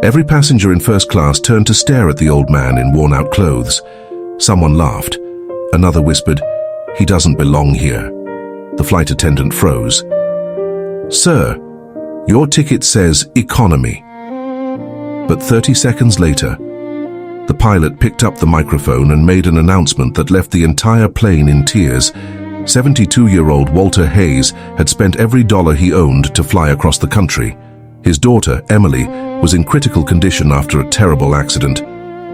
Every passenger in first class turned to stare at the old man in worn-out clothes. Someone laughed. Another whispered, "He doesn't belong here." The flight attendant froze. "Sir, your ticket says economy." But 30 seconds later, the pilot picked up the microphone and made an announcement that left the entire plane in tears. 72-year-old Walter Hayes had spent every dollar he owned to fly across the country. His daughter, Emily, was in critical condition after a terrible accident.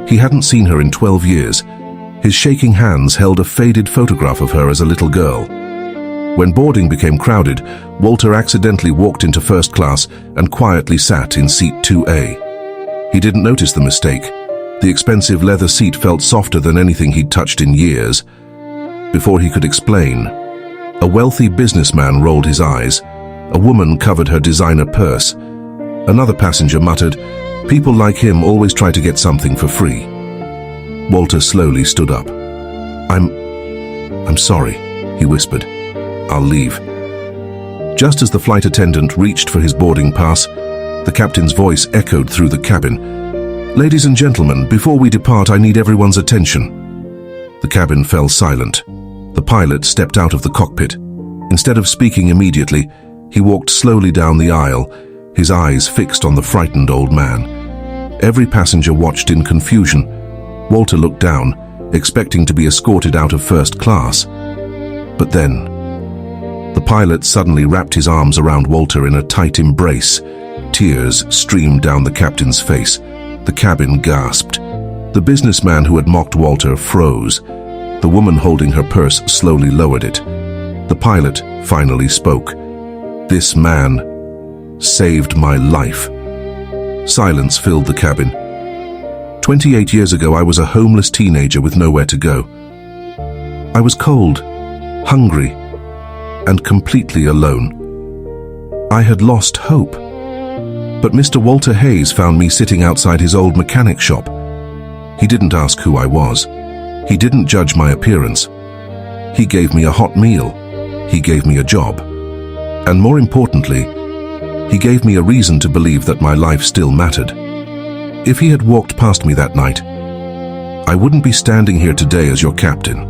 He hadn't seen her in 12 years. His shaking hands held a faded photograph of her as a little girl. When boarding became crowded, Walter accidentally walked into first class and quietly sat in seat 2A. He didn't notice the mistake. The expensive leather seat felt softer than anything he'd touched in years. Before he could explain, a wealthy businessman rolled his eyes. A woman covered her designer purse. Another passenger muttered, "People like him always try to get something for free." Walter slowly stood up. I'm sorry," he whispered. "I'll leave." Just as the flight attendant reached for his boarding pass, the captain's voice echoed through the cabin. "Ladies and gentlemen, before we depart, I need everyone's attention." The cabin fell silent. The pilot stepped out of the cockpit. Instead of speaking immediately, he walked slowly down the aisle, his eyes fixed on the frightened old man. Every passenger watched in confusion. Walter looked down, expecting to be escorted out of first class. But then, the pilot suddenly wrapped his arms around Walter in a tight embrace. Tears streamed down the captain's face. The cabin gasped. The businessman who had mocked Walter froze. The woman holding her purse slowly lowered it. The pilot finally spoke. "This man saved my life." Silence filled the cabin. 28 years ago, I was a homeless teenager with nowhere to go. I was cold, hungry, and completely alone. I had lost hope. But Mr. Walter Hayes found me sitting outside his old mechanic shop. He didn't ask who I was. He didn't judge my appearance. He gave me a hot meal. He gave me a job. And more importantly, he gave me a reason to believe that my life still mattered. If he had walked past me that night, I wouldn't be standing here today as your captain.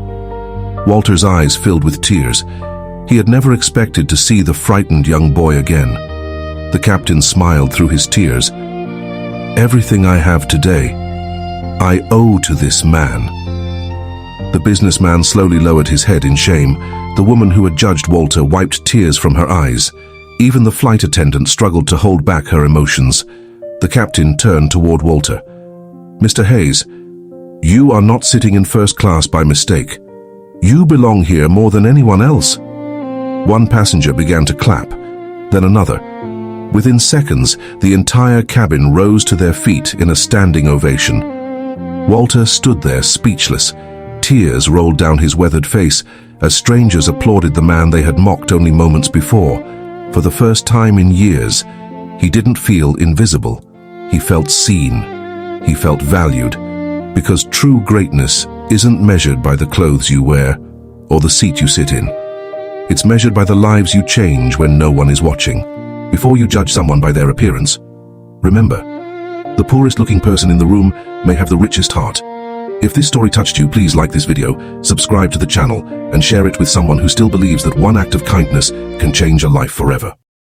Walter's eyes filled with tears. He had never expected to see the frightened young boy again. The captain smiled through his tears. "Everything I have today, I owe to this man." The businessman slowly lowered his head in shame. The woman who had judged Walter wiped tears from her eyes. Even the flight attendant struggled to hold back her emotions. The captain turned toward Walter. "Mr. Hayes, you are not sitting in first class by mistake. You belong here more than anyone else." One passenger began to clap, then another. Within seconds, the entire cabin rose to their feet in a standing ovation. Walter stood there speechless. Tears rolled down his weathered face as strangers applauded the man they had mocked only moments before. For the first time in years, he didn't feel invisible. He felt seen. He felt valued. Because true greatness isn't measured by the clothes you wear or the seat you sit in. It's measured by the lives you change when no one is watching. Before you judge someone by their appearance, remember, the poorest looking person in the room may have the richest heart. If this story touched you, please like this video, subscribe to the channel, and share it with someone who still believes that one act of kindness can change a life forever.